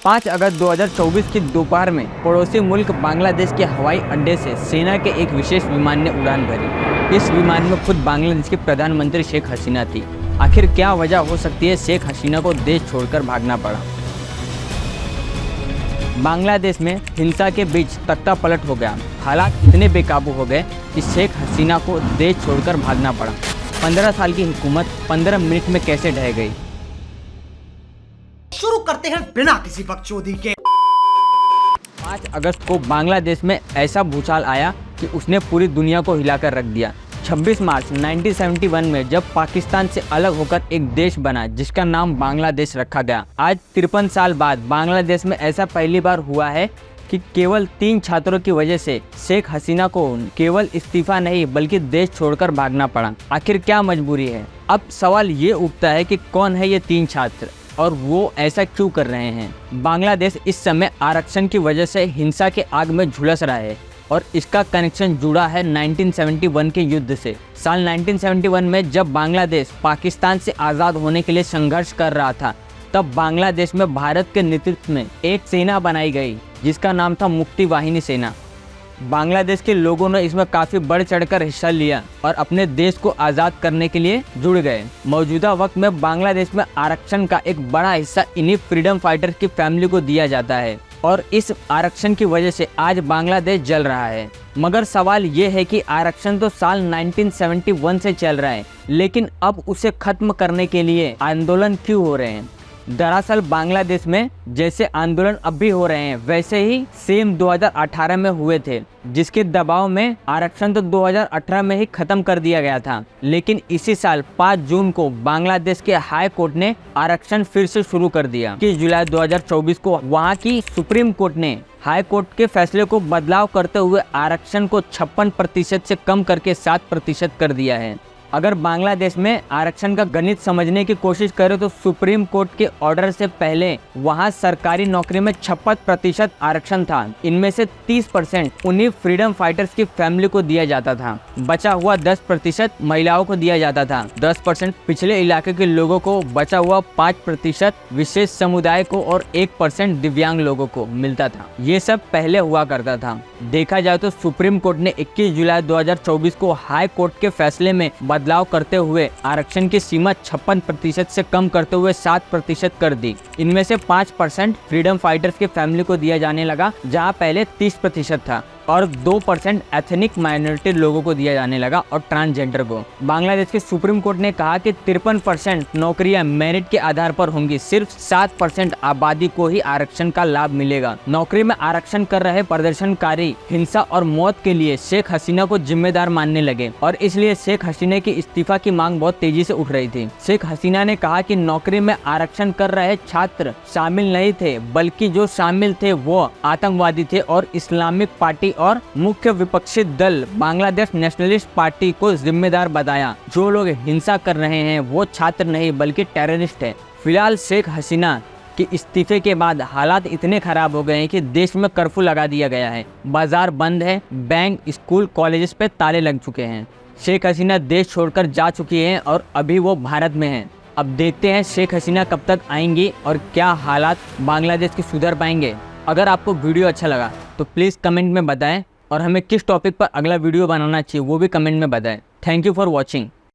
5 अगस्त 2024 की दोपहर में पड़ोसी मुल्क बांग्लादेश के हवाई अड्डे से सेना के एक विशेष विमान ने उड़ान भरी। इस विमान में खुद बांग्लादेश की प्रधानमंत्री शेख हसीना थी। आखिर क्या वजह हो सकती है शेख हसीना को देश छोड़कर भागना पड़ा? बांग्लादेश में हिंसा के बीच तख्ता पलट हो गया। हालात इतने बेकाबू हो गए कि शेख हसीना को देश छोड़कर भागना पड़ा। 15 साल की हुकूमत 15 मिनट में कैसे ढह गई? शुरू करते हैं बिना किसी बकचोदी के। 5 अगस्त को बांग्लादेश में ऐसा भूचाल आया कि उसने पूरी दुनिया को हिलाकर रख दिया। 26 मार्च 1971 में जब पाकिस्तान से अलग होकर एक देश बना जिसका नाम बांग्लादेश रखा गया। आज 53 साल बाद बांग्लादेश में ऐसा पहली बार हुआ है कि केवल 3 छात्रों की वजह से शेख हसीना को केवल इस्तीफा नहीं बल्कि देश छोड़कर भागना पड़ा। आखिर क्या मजबूरी है? अब सवाल ये उठता है कि कौन है ये 3 छात्र और वो ऐसा क्यों कर रहे हैं? बांग्लादेश इस समय आरक्षण की वजह से हिंसा के आग में झुलस रहा है और इसका कनेक्शन जुड़ा है 1971 के युद्ध से। साल 1971 में जब बांग्लादेश पाकिस्तान से आज़ाद होने के लिए संघर्ष कर रहा था, तब बांग्लादेश में भारत के नेतृत्व में एक सेना बनाई गई जिसका नाम था मुक्ति वाहिनी सेना। बांग्लादेश के लोगों ने इसमें काफ़ी बढ़ चढ़कर हिस्सा लिया और अपने देश को आज़ाद करने के लिए जुड़ गए। मौजूदा वक्त में बांग्लादेश में आरक्षण का एक बड़ा हिस्सा इन्हीं फ्रीडम फाइटर्स की फैमिली को दिया जाता है और इस आरक्षण की वजह से आज बांग्लादेश जल रहा है। मगर सवाल ये है कि आरक्षण तो साल 1971 से चल रहा है, लेकिन अब उसे खत्म करने के लिए आंदोलन क्यों हो रहे हैं? दरअसल बांग्लादेश में जैसे आंदोलन अब भी हो रहे हैं वैसे ही सेम 2018 में हुए थे, जिसके दबाव में आरक्षण तो 2018 में ही खत्म कर दिया गया था। लेकिन इसी साल 5 जून को बांग्लादेश के हाई कोर्ट ने आरक्षण फिर से शुरू कर दिया। 21 जुलाई 2024 को वहां की सुप्रीम कोर्ट ने हाई कोर्ट के फैसले को बदलाव करते हुए आरक्षण को 56% से कम करके 7% कर दिया है। अगर बांग्लादेश में आरक्षण का गणित समझने की कोशिश करें तो सुप्रीम कोर्ट के ऑर्डर से पहले वहां सरकारी नौकरी में 56% आरक्षण था। इनमें से 30% उन्हीं फ्रीडम फाइटर्स की फैमिली को दिया जाता था। बचा हुआ 10% महिलाओं को दिया जाता था, 10% पिछले इलाके के लोगों को, बचा हुआ 5% विशेष समुदाय को और 1% दिव्यांग लोगों को मिलता था। ये सब पहले हुआ करता था। देखा जाए तो सुप्रीम कोर्ट ने 21 जुलाई 2024 को हाई कोर्ट के फैसले में बदलाव करते हुए आरक्षण की सीमा 56% से कम करते हुए 7% कर दी। इनमें से 5% फ्रीडम फाइटर्स के फैमिली को दिया जाने लगा, जहां पहले 30% था, और 2% एथनिक माइनॉरिटी लोगों को दिया जाने लगा और ट्रांसजेंडर को। बांग्लादेश के सुप्रीम कोर्ट ने कहा कि 53% नौकरियां मेरिट के आधार पर होंगी। सिर्फ 7% आबादी को ही आरक्षण का लाभ मिलेगा। नौकरी में आरक्षण कर रहे प्रदर्शनकारी हिंसा और मौत के लिए शेख हसीना को जिम्मेदार मानने लगे और इसलिए शेख हसीना की इस्तीफा की मांग बहुत तेजी से उठ रही थी। शेख हसीना ने कहा कि नौकरी में आरक्षण कर रहे छात्र शामिल नहीं थे, बल्कि जो शामिल थे वो आतंकवादी थे और इस्लामिक पार्टी और मुख्य विपक्षी दल बांग्लादेश नेशनलिस्ट पार्टी को जिम्मेदार बताया। जो लोग हिंसा कर रहे हैं वो छात्र नहीं बल्कि टेररिस्ट है। फिलहाल शेख हसीना के इस्तीफे के बाद हालात इतने खराब हो गए हैं कि देश में कर्फ्यू लगा दिया गया है। बाजार बंद है, बैंक, स्कूल, कॉलेजेस पे ताले लग चुके हैं। शेख हसीना देश छोड़कर जा चुकी हैं और अभी वो भारत में हैं। अब देखते हैं शेख हसीना कब तक आएंगी और क्या हालात बांग्लादेश के सुधर पाएंगे। अगर आपको वीडियो अच्छा लगा तो प्लीज़ कमेंट में बताएं और हमें किस टॉपिक पर अगला वीडियो बनाना चाहिए वो भी कमेंट में बताएं। Thank you for watching.